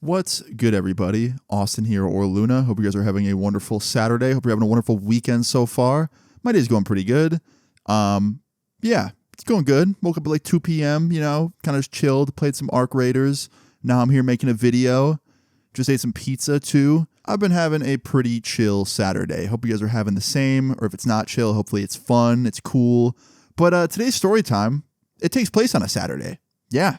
What's good, everybody? Austin here, or Luna. Hope you guys are having a wonderful Saturday. Hope you're having a wonderful weekend so far. My day's going pretty good. Yeah, it's going good. Woke up at like 2 p.m., kind of chilled, played some Arc Raiders. Now I'm here making a video. Just ate some pizza, too. I've been having a pretty chill Saturday. Hope you guys are having the same, or if it's not chill, hopefully it's fun, it's cool. But today's story time, it takes place on a Saturday. Yeah.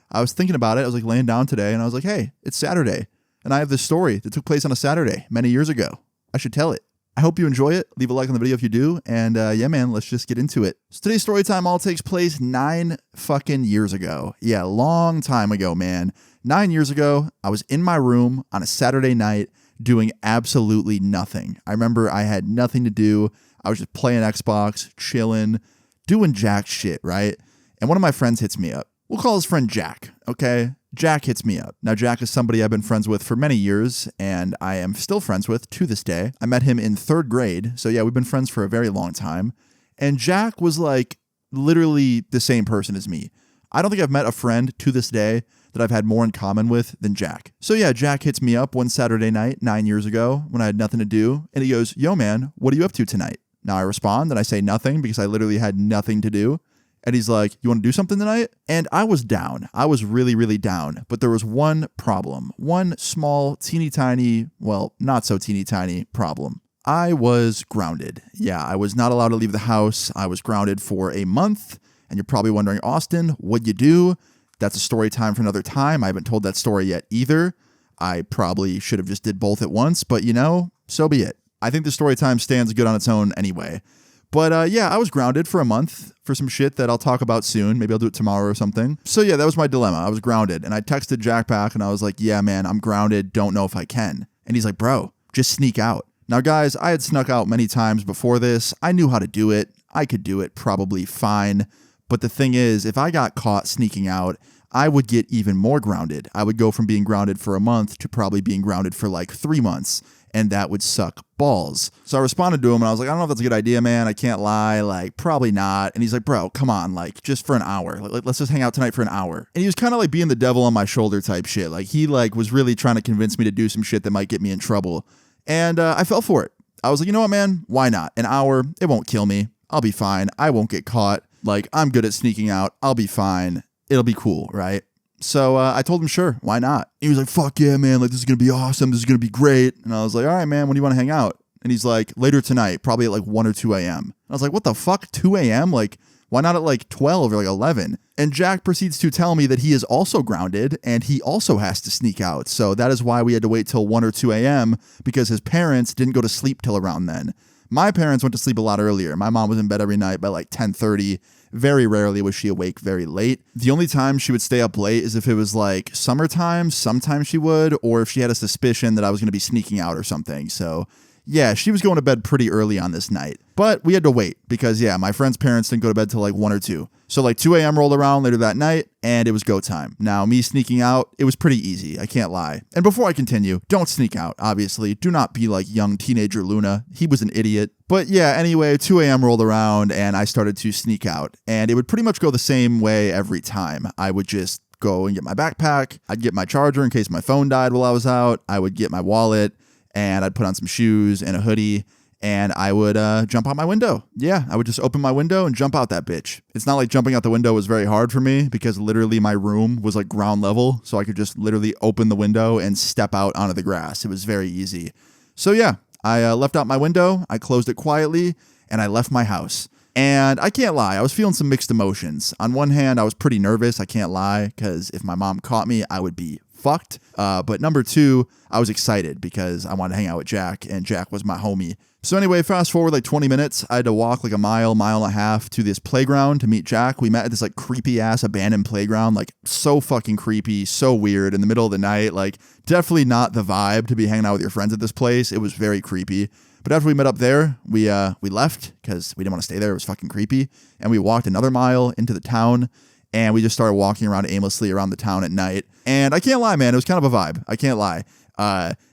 I was thinking about it. I was like laying down today and I was like, hey, it's Saturday. And I have this story that took place on a Saturday many years ago. I should tell it. I hope you enjoy it. Leave a like on the video if you do. And yeah, man, let's just get into it. So today's story time all takes place 9 fucking years ago. Yeah, long time ago, man. 9 years ago, I was in my room on a Saturday night doing absolutely nothing. I remember I had nothing to do. I was just playing Xbox, chilling, doing jack shit, right? And one of my friends hits me up. We'll call his friend Jack, okay? Jack hits me up. Now, Jack is somebody I've been friends with for many years, and I am still friends with to this day. I met him in 3rd grade, so yeah, we've been friends for a very long time. And Jack was like literally the same person as me. I don't think I've met a friend to this day that I've had more in common with than Jack. So yeah, Jack hits me up one Saturday night 9 years ago when I had nothing to do, and he goes, yo, man, what are you up to tonight? Now, I respond, and I say nothing because I literally had nothing to do. And he's like, you want to do something tonight? And I was down. I was really, really down. But there was one problem. One small, teeny tiny, well, not so teeny tiny problem. I was grounded. Yeah, I was not allowed to leave the house. I was grounded for a month. And you're probably wondering, Austin, what'd you do? That's a story time for another time. I haven't told that story yet either. I probably should have just did both at once. But so be it. I think the story time stands good on its own anyway. But yeah, I was grounded for a month for some shit that I'll talk about soon. Maybe I'll do it tomorrow or something. So yeah, that was my dilemma. I was grounded. And I texted Jack back and I was like, yeah, man, I'm grounded. Don't know if I can. And he's like, bro, just sneak out. Now, guys, I had snuck out many times before this. I knew how to do it. I could do it probably fine. But the thing is, if I got caught sneaking out, I would get even more grounded. I would go from being grounded for a month to probably being grounded for like 3 months. And that would suck balls. So I responded to him and I was like, I don't know if that's a good idea, man. I can't lie. Like, probably not. And he's like, bro, come on. Like, just for an hour. Let's just hang out tonight for an hour. And he was kind of like being the devil on my shoulder type shit. Like, he was really trying to convince me to do some shit that might get me in trouble. And I fell for it. I was like, you know what, man? Why not? An hour, it won't kill me. I'll be fine. I won't get caught. Like, I'm good at sneaking out. I'll be fine. It'll be cool, right? So I told him, sure, why not? He was like, fuck yeah, man. Like, this is going to be awesome. This is going to be great. And I was like, all right, man, when do you want to hang out? And he's like, later tonight, probably at like 1 or 2 a.m. I was like, what the fuck? 2 a.m.? Like, why not at like 12 or like 11? And Jack proceeds to tell me that he is also grounded and he also has to sneak out. So that is why we had to wait till 1 or 2 a.m. because his parents didn't go to sleep till around then. My parents went to sleep a lot earlier. My mom was in bed every night by like 10:30. Very rarely was she awake very late. The only time she would stay up late is if it was like summertime. Sometimes she would, or if she had a suspicion that I was going to be sneaking out or something. So yeah, she was going to bed pretty early on this night. But we had to wait because, yeah, my friend's parents didn't go to bed till like 1 or 2. So like 2 a.m. rolled around later that night and it was go time. Now, me sneaking out, it was pretty easy. I can't lie. And before I continue, don't sneak out, obviously. Do not be like young teenager Luna. He was an idiot. But yeah, anyway, 2 a.m. rolled around and I started to sneak out. And it would pretty much go the same way every time. I would just go and get my backpack. I'd get my charger in case my phone died while I was out. I would get my wallet and I'd put on some shoes and a hoodie. And I would jump out my window. Yeah, I would just open my window and jump out that bitch. It's not like jumping out the window was very hard for me because literally my room was like ground level. So I could just literally open the window and step out onto the grass. It was very easy. So yeah, I left out my window. I closed it quietly and I left my house. And I can't lie, I was feeling some mixed emotions. On one hand, I was pretty nervous. I can't lie because if my mom caught me, I would be fucked. But number 2, I was excited because I wanted to hang out with Jack and Jack was my homie. So anyway, fast forward like 20 minutes, I had to walk like a mile and a half to this playground to meet Jack. We met at this like creepy ass abandoned playground, like so fucking creepy, so weird in the middle of the night. Like definitely not the vibe to be hanging out with your friends at this place. It was very creepy. But after we met up there, we left because we didn't want to stay there. It was fucking creepy. And we walked another mile into the town and we just started walking around aimlessly around the town at night. And I can't lie, man, it was kind of a vibe. I can't lie.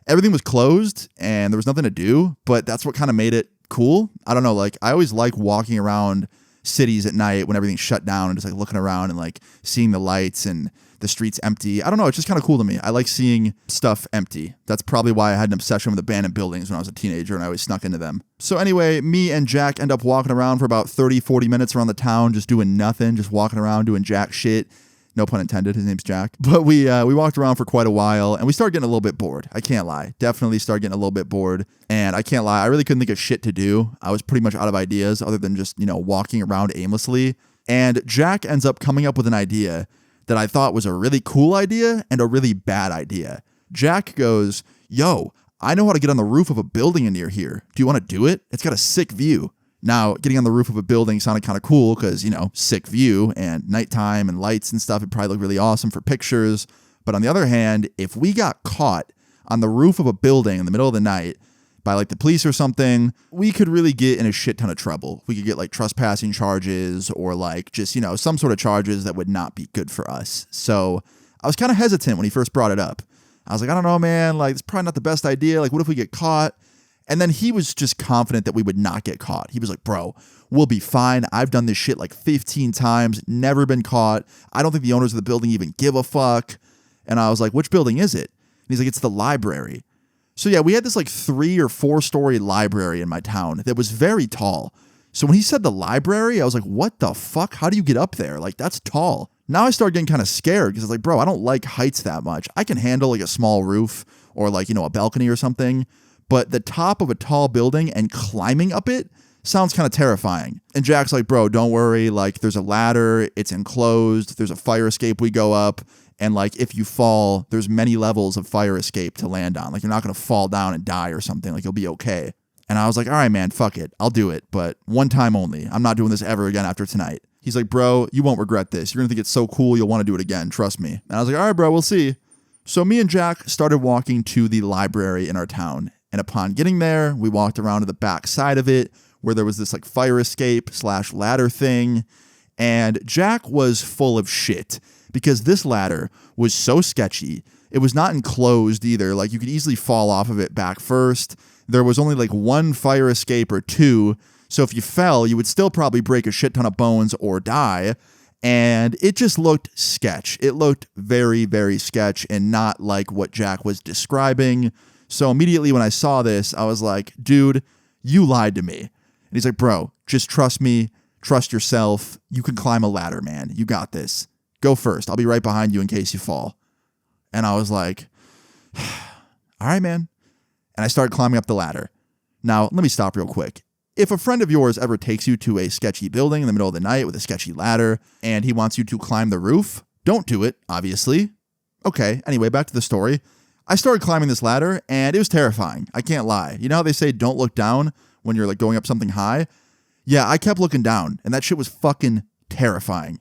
Everything was closed and there was nothing to do, but that's what kind of made it cool. I don't know. Like I always like walking around cities at night when everything's shut down and just like looking around and like seeing the lights and the streets empty. I don't know. It's just kind of cool to me. I like seeing stuff empty. That's probably why I had an obsession with abandoned buildings when I was a teenager and I always snuck into them. So anyway, me and Jack end up walking around for about 30, 40 minutes around the town, just doing nothing, just walking around doing jack shit. No pun intended. His name's Jack. But we walked around for quite a while and we started getting a little bit bored. I can't lie. Definitely started getting a little bit bored. And I can't lie. I really couldn't think of shit to do. I was pretty much out of ideas other than just, walking around aimlessly. And Jack ends up coming up with an idea that I thought was a really cool idea and a really bad idea. Jack goes, yo, I know how to get on the roof of a building near here. Do you want to do it? It's got a sick view. Now, getting on the roof of a building sounded kind of cool because, sick view and nighttime and lights and stuff. It'd probably look really awesome for pictures. But on the other hand, if we got caught on the roof of a building in the middle of the night by the police or something, we could really get in a shit ton of trouble. We could get trespassing charges or just, some sort of charges that would not be good for us. So I was kind of hesitant when he first brought it up. I was like, I don't know, man, it's probably not the best idea. What if we get caught? And then he was just confident that we would not get caught. He was like, bro, we'll be fine. I've done this shit 15 times, never been caught. I don't think the owners of the building even give a fuck. And I was like, which building is it? And he's like, it's the library. So yeah, we had this 3 or 4 story library in my town that was very tall. So when he said the library, I was like, what the fuck? How do you get up there? That's tall. Now I started getting kind of scared because I was like, bro, I don't like heights that much. I can handle a small roof or a balcony or something. But the top of a tall building and climbing up it sounds kind of terrifying. And Jack's like, bro, don't worry. There's a ladder. It's enclosed. There's a fire escape we go up. And if you fall, there's many levels of fire escape to land on. You're not going to fall down and die or something. You'll be okay. And I was like, all right, man, fuck it. I'll do it. But one time only. I'm not doing this ever again after tonight. He's like, bro, you won't regret this. You're going to think it's so cool. You'll want to do it again. Trust me. And I was like, all right, bro, we'll see. So me and Jack started walking to the library in our town. And upon getting there, we walked around to the back side of it where there was this fire escape / ladder thing. And Jack was full of shit because this ladder was so sketchy. It was not enclosed either. You could easily fall off of it back first. There was only 1 fire escape or 2. So if you fell, you would still probably break a shit ton of bones or die. And it just looked sketch. It looked very, very sketch and not like what Jack was describing. So immediately when I saw this, I was like, dude, you lied to me. And he's like, bro, just trust me. Trust yourself. You can climb a ladder, man. You got this. Go first. I'll be right behind you in case you fall. And I was like, all right, man. And I started climbing up the ladder. Now, let me stop real quick. If a friend of yours ever takes you to a sketchy building in the middle of the night with a sketchy ladder and he wants you to climb the roof, don't do it, obviously. Okay, anyway, back to the story. I started climbing this ladder and it was terrifying. I can't lie. You know how they say don't look down when you're going up something high? Yeah, I kept looking down and that shit was fucking terrifying.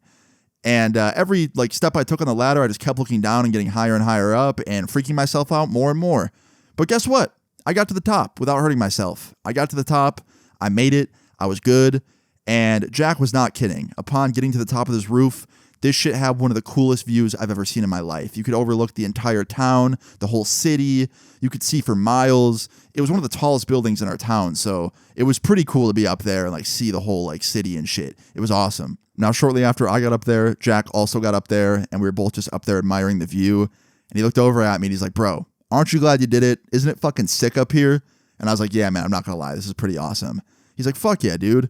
And every step I took on the ladder, I just kept looking down and getting higher and higher up and freaking myself out more and more. But guess what? I got to the top without hurting myself. I got to the top. I made it. I was good. And Jack was not kidding. Upon getting to the top of this roof, this shit had one of the coolest views I've ever seen in my life. You could overlook the entire town, the whole city. You could see for miles. It was one of the tallest buildings in our town, so it was pretty cool to be up there and see the whole city and shit. It was awesome. Now, shortly after I got up there, Jack also got up there, and we were both just up there admiring the view. And he looked over at me and he's like, bro, aren't you glad you did it? Isn't it fucking sick up here? And I was like, yeah, man, I'm not gonna lie. This is pretty awesome. He's like, fuck yeah, dude.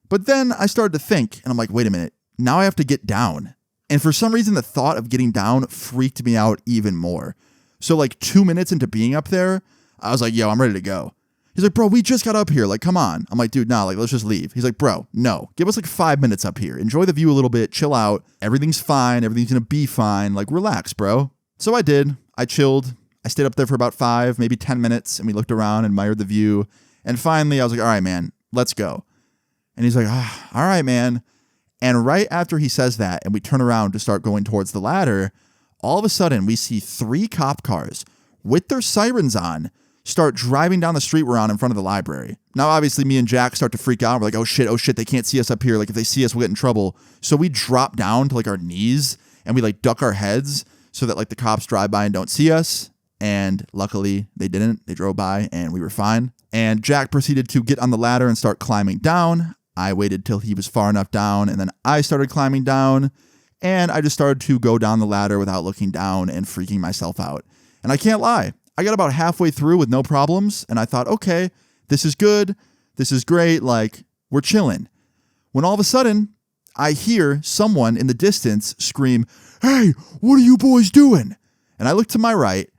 But then I started to think, and I'm like, wait a minute. Now I have to get down. And for some reason, the thought of getting down freaked me out even more. So 2 minutes into being up there, I was like, yo, I'm ready to go. He's like, bro, we just got up here. Come on. I'm like, dude, nah, let's just leave. He's like, bro, no, give us 5 minutes up here. Enjoy the view a little bit. Chill out. Everything's fine. Everything's going to be fine. Relax, bro. So I did. I chilled. I stayed up there for about 5, maybe 10 minutes, and we looked around, admired the view. And finally, I was like, all right, man, let's go. And he's like, all right, man. And right after he says that, and we turn around to start going towards the ladder, all of a sudden, we see 3 cop cars with their sirens on start driving down the street we're on in front of the library. Now, obviously, me and Jack start to freak out. We're like, oh shit, they can't see us up here. If they see us, we'll get in trouble. So we drop down to our knees and we duck our heads so that the cops drive by and don't see us. And luckily they didn't. They drove by and we were fine. And Jack proceeded to get on the ladder and start climbing down. I waited till he was far enough down and then I started climbing down. And I just started to go down the ladder without looking down and freaking myself out. And I can't lie, I got about halfway through with no problems, and I thought, okay, this is good, this is great, like, we're chilling. When all of a sudden, I hear someone in the distance scream, "Hey, what are you boys doing?" And I look to my right,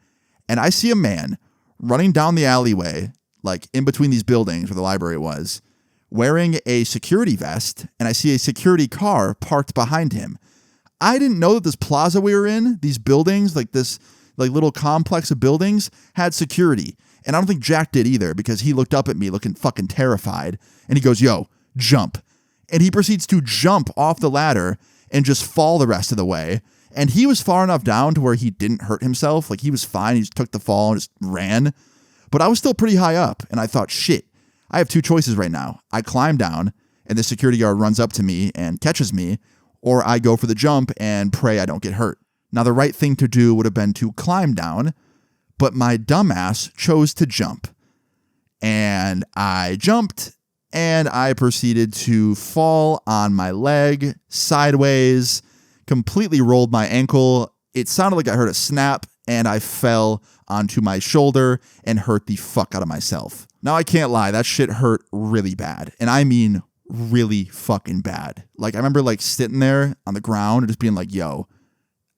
and I see a man running down the alleyway, like in between these buildings where the library was, wearing a security vest, and I see a security car parked behind him. I didn't know that this plaza we were in, these buildings, like this like little complex of buildings, had security. And I don't think Jack did either, because he looked up at me looking fucking terrified, and he goes, "Yo, jump." And he proceeds to jump off the ladder and just fall the rest of the way. And he was far enough down to where he didn't hurt himself. Like, he was fine. He just took the fall and just ran. But I was still pretty high up, and I thought, shit, I have two choices right now. I climb down, and the security guard runs up to me and catches me, or I go for the jump and pray I don't get hurt. Now, the right thing to do would have been to climb down, but my dumbass chose to jump. And I jumped, and I proceeded to fall on my leg sideways, completely rolled my ankle. It sounded like I heard a snap, and I fell onto my shoulder and hurt the fuck out of myself. Now, I can't lie, that shit hurt really bad. And I mean really fucking bad. Like, I remember like sitting there on the ground and just being like, yo,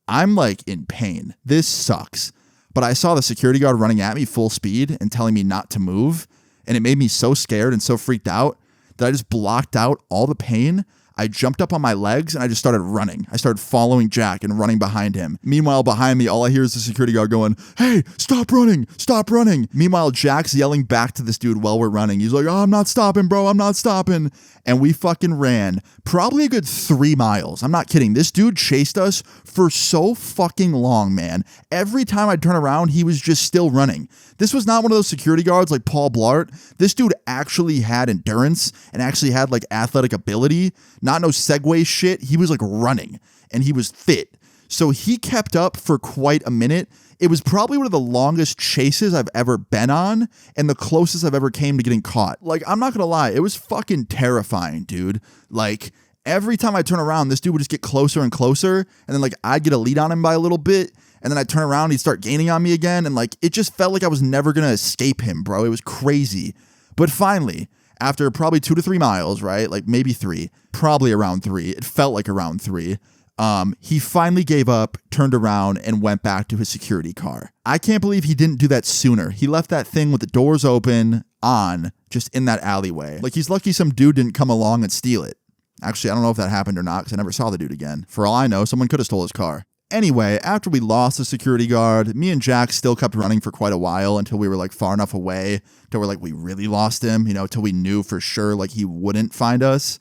I'm like in pain. This sucks. But I saw the security guard running at me full speed and telling me not to move. And it made me so scared and so freaked out that I just blocked out all the pain. I jumped up on my legs and I just started running. I started following Jack and running behind him. Meanwhile, behind me, all I hear is the security guard going, "Hey, stop running, stop running." Meanwhile, Jack's yelling back to this dude while we're running. He's like, "Oh, I'm not stopping, bro, I'm not stopping." And we fucking ran probably a good 3 miles. I'm not kidding. This dude chased us for so fucking long, man. Every time I'd turn around, he was just still running. This was not one of those security guards like Paul Blart. This dude actually had endurance and actually had like athletic ability. Not no Segway shit. He was like running and he was fit. So he kept up for quite a minute. It was probably one of the longest chases I've ever been on and the closest I've ever came to getting caught. Like, I'm not gonna lie, it was fucking terrifying, dude. Like, every time I turn around, this dude would just get closer and closer, and then like I'd get a lead on him by a little bit, and then I'd turn around, he'd start gaining on me again, and like it just felt like I was never gonna escape him, bro. It was crazy. But finally, after probably 2 to 3 miles, right? Like maybe 3, probably around 3. It felt like around 3. He finally gave up, turned around, and went back to his security car. I can't believe he didn't do that sooner. He left that thing with the doors open on, just in that alleyway. Like, he's lucky some dude didn't come along and steal it. Actually, I don't know if that happened or not, because I never saw the dude again. For all I know, someone could have stole his car. Anyway, after we lost the security guard, me and Jack still kept running for quite a while until we were like far enough away till we're like, we really lost him, you know, till we knew for sure like he wouldn't find us.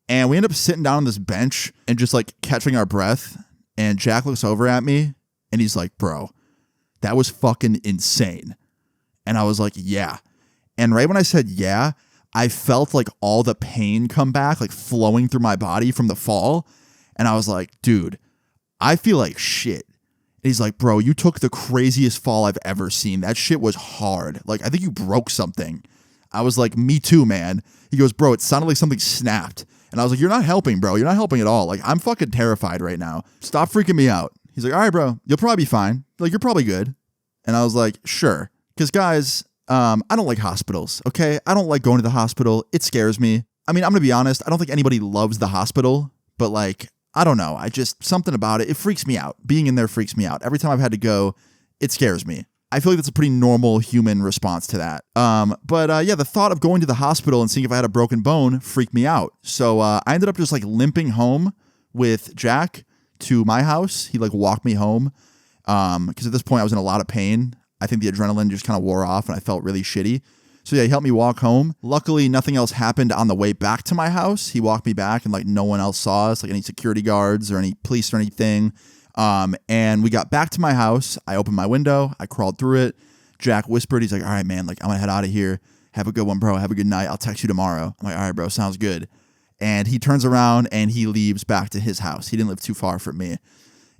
And we end up sitting down on this bench and just like catching our breath. And Jack looks over at me and he's like, "Bro, that was fucking insane." And I was like, "Yeah." And right when I said yeah, I felt like all the pain come back, like flowing through my body from the fall. And I was like, "Dude, I feel like shit." And he's like, "Bro, you took the craziest fall I've ever seen. That shit was hard. Like, I think you broke something." I was like, "Me too, man." He goes, "Bro, it sounded like something snapped." And I was like, "You're not helping, bro. You're not helping at all. Like, I'm fucking terrified right now. Stop freaking me out." He's like, "All right, bro, you'll probably be fine. Like, you're probably good." And I was like, "Sure." Because, guys, I don't like hospitals, okay? I don't like going to the hospital. It scares me. I mean, I'm going to be honest. I don't think anybody loves the hospital. But, like, I don't know. Something about it. It freaks me out. Being in there freaks me out. Every time I've had to go, it scares me. I feel like that's a pretty normal human response to that. But the thought of going to the hospital and seeing if I had a broken bone freaked me out. So I ended up just like limping home with Jack to my house. He like walked me home because at this point I was in a lot of pain. I think the adrenaline just kind of wore off and I felt really shitty. So yeah, he helped me walk home. Luckily, nothing else happened on the way back to my house. He walked me back and like no one else saw us, like any security guards or any police or anything. And we got back to my house. I opened my window. I crawled through it. Jack whispered, he's like, "All right, man, like I'm gonna head out of here. Have a good one, bro. Have a good night. I'll text you tomorrow." I'm like, "All right, bro, sounds good." And he turns around and he leaves back to his house. He didn't live too far from me.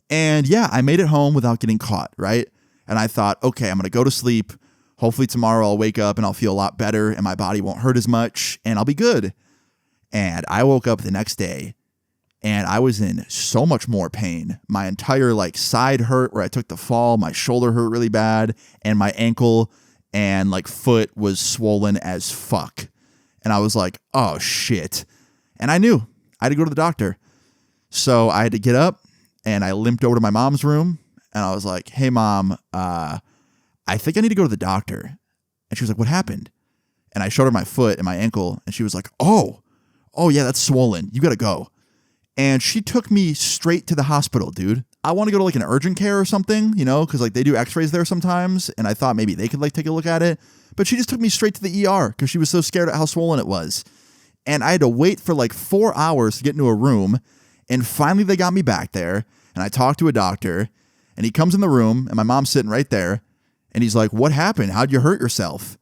And yeah, I made it home without getting caught, right? And I thought, okay, I'm gonna go to sleep. Hopefully tomorrow I'll wake up and I'll feel a lot better and my body won't hurt as much and I'll be good. And I woke up the next day and I was in so much more pain. My entire like side hurt where I took the fall, my shoulder hurt really bad, and my ankle and like foot was swollen as fuck. And I was like, oh shit. And I knew I had to go to the doctor. So I had to get up and I limped over to my mom's room and I was like, hey mom, I think I need to go to the doctor. And she was like, what happened? And I showed her my foot and my ankle and she was like, oh yeah, that's swollen. You got to go. And she took me straight to the hospital, dude. I want to go to like an urgent care or something, you know, because like they do x-rays there sometimes. And I thought maybe they could like take a look at it. But she just took me straight to the ER because she was so scared at how swollen it was. And I had to wait for like 4 hours to get into a room. And finally they got me back there. And I talked to a doctor. And he comes in the room and my mom's sitting right there. And he's like, what happened? How'd you hurt yourself?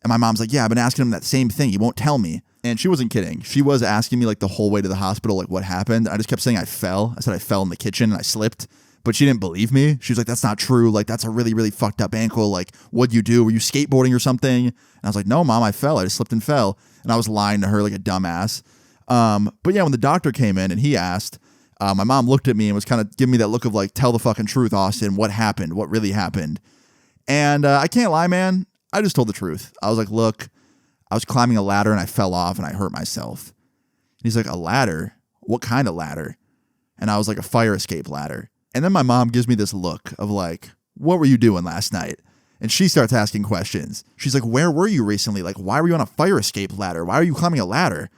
And my mom's like, yeah, I've been asking him that same thing. He won't tell me. And she wasn't kidding. She was asking me like the whole way to the hospital, like what happened. I just kept saying I fell. I said I fell in the kitchen and I slipped, but she didn't believe me. She was like, that's not true. Like that's a really, really fucked up ankle. Like what'd you do? Were you skateboarding or something? And I was like, no, mom, I fell. I just slipped and fell. And I was lying to her like a dumbass. But yeah, when the doctor came in and he asked, my mom looked at me and was kind of giving me that look of like, tell the fucking truth, Austin. What happened? What really happened? And I can't lie, man. I just told the truth. I was like, look, I was climbing a ladder and I fell off and I hurt myself. And he's like, a ladder? What kind of ladder? And I was like, a fire escape ladder. And then my mom gives me this look of like, what were you doing last night? And she starts asking questions. She's like, where were you recently? Like, why were you on a fire escape ladder? Why are you climbing a ladder?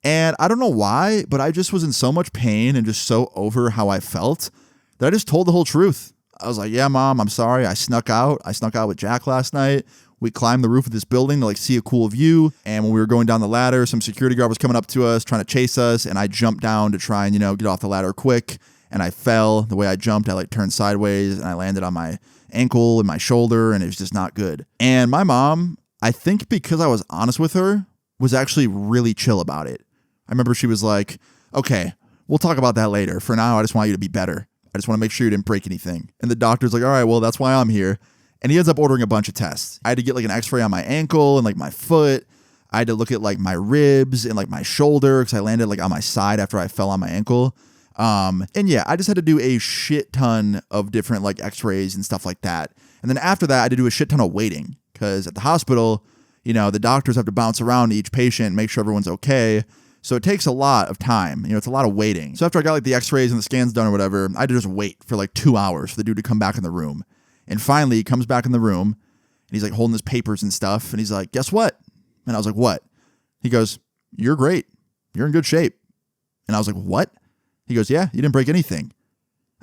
And I don't know why, but I just was in so much pain and just so over how I felt that I just told the whole truth. I was like, yeah, mom, I'm sorry. I snuck out with Jack last night. We climbed the roof of this building to like see a cool view. And when we were going down the ladder, some security guard was coming up to us, trying to chase us. And I jumped down to try and, get off the ladder quick. And I fell. The way I jumped, I like turned sideways and I landed on my ankle and my shoulder. And it was just not good. And my mom, I think because I was honest with her, was actually really chill about it. I remember she was like, okay, we'll talk about that later. For now, I just want you to be better. I just want to make sure you didn't break anything. And the doctor's like, all right, well, that's why I'm here. And he ends up ordering a bunch of tests. I had to get like an x-ray on my ankle and like my foot. I had to look at like my ribs and like my shoulder because I landed like on my side after I fell on my ankle. And yeah, I just had to do a shit ton of different like x-rays and stuff like that. And then after that, I had to do a shit ton of waiting because at the hospital, the doctors have to bounce around to each patient and make sure everyone's okay. So it takes a lot of time. It's a lot of waiting. So after I got like the x-rays and the scans done or whatever, I had to just wait for like 2 hours for the dude to come back in the room. And finally he comes back in the room and he's like holding his papers and stuff. And he's like, guess what? And I was like, what? He goes, you're great. You're in good shape. And I was like, what? He goes, yeah, you didn't break anything.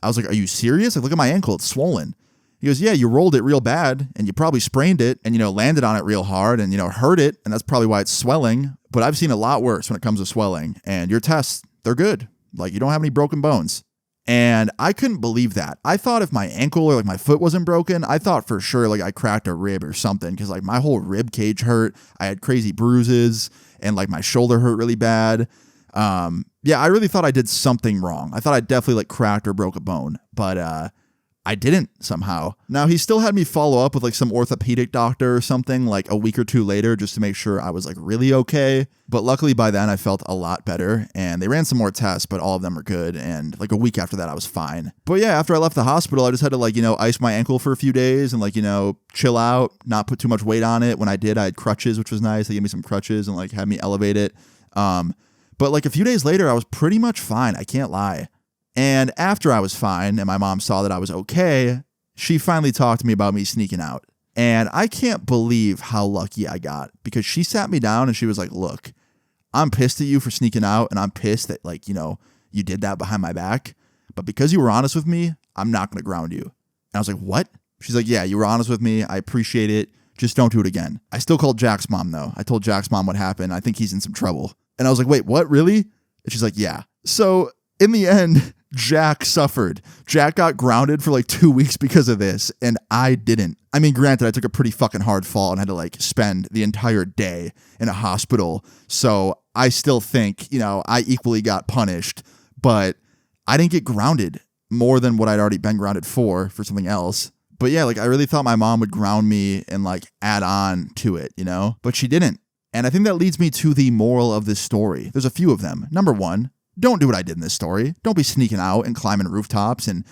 I was like, are you serious? Like, look at my ankle. It's swollen. He goes, yeah, you rolled it real bad and you probably sprained it and, landed on it real hard and, hurt it. And that's probably why it's swelling. But I've seen a lot worse when it comes to swelling. And your tests, they're good. Like, you don't have any broken bones. And I couldn't believe that. I thought if my ankle or like my foot wasn't broken, I thought for sure like I cracked a rib or something because like my whole rib cage hurt. I had crazy bruises and like my shoulder hurt really bad. Yeah, I really thought I did something wrong. I thought I definitely like cracked or broke a bone, but I didn't somehow. Now, he still had me follow up with like some orthopedic doctor or something like a week or two later just to make sure I was like really okay. But luckily by then I felt a lot better and they ran some more tests, but all of them were good. And like a week after that, I was fine. But yeah, after I left the hospital, I just had to like, ice my ankle for a few days and like, chill out, not put too much weight on it. When I did, I had crutches, which was nice. They gave me some crutches and like had me elevate it. But like a few days later, I was pretty much fine. I can't lie. And after I was fine and my mom saw that I was okay, she finally talked to me about me sneaking out. And I can't believe how lucky I got because she sat me down and she was like, look, I'm pissed at you for sneaking out and I'm pissed that like, you did that behind my back. But because you were honest with me, I'm not going to ground you. And I was like, what? She's like, yeah, you were honest with me. I appreciate it. Just don't do it again. I still called Jack's mom though. I told Jack's mom what happened. I think he's in some trouble. And I was like, wait, what? Really? And she's like, yeah. So in the end, Jack suffered. Jack got grounded for like 2 weeks because of this, and I didn't. I mean, granted, I took a pretty fucking hard fall and had to like spend the entire day in a hospital. So I still think, I equally got punished, but I didn't get grounded more than what I'd already been grounded for something else. But yeah, like I really thought my mom would ground me and like add on to it, but she didn't. And I think that leads me to the moral of this story. There's a few of them. Number one, don't do what I did in this story. Don't be sneaking out and climbing rooftops and,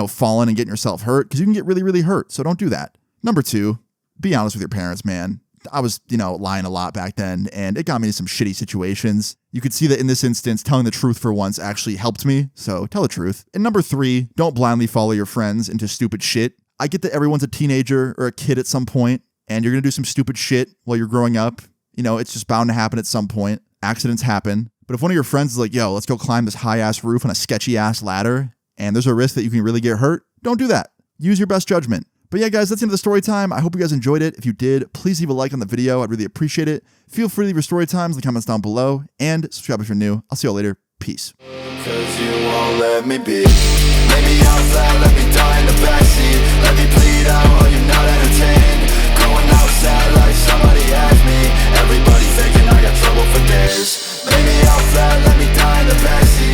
falling and getting yourself hurt, because you can get really, really hurt. So don't do that. Number 2, be honest with your parents, man. I was, lying a lot back then, and it got me into some shitty situations. You could see that in this instance, telling the truth for once actually helped me, so tell the truth. And number 3, don't blindly follow your friends into stupid shit. I get that everyone's a teenager or a kid at some point, and you're going to do some stupid shit while you're growing up. It's just bound to happen at some point. Accidents happen. But if one of your friends is like, yo, let's go climb this high-ass roof on a sketchy-ass ladder, and there's a risk that you can really get hurt, don't do that. Use your best judgment. But yeah, guys, that's the end of the story time. I hope you guys enjoyed it. If you did, please leave a like on the video. I'd really appreciate it. Feel free to leave your story times in the comments down below, and subscribe if you're new. I'll see you all later. Peace. 'Cause you won't let me be. Lay me out flat, let me die in the backseat. Let me bleed out, or you're not entertained. Going outside like somebody asked me. Everybody thinking I got trouble for days. Lay me out flat, let me die in the backseat.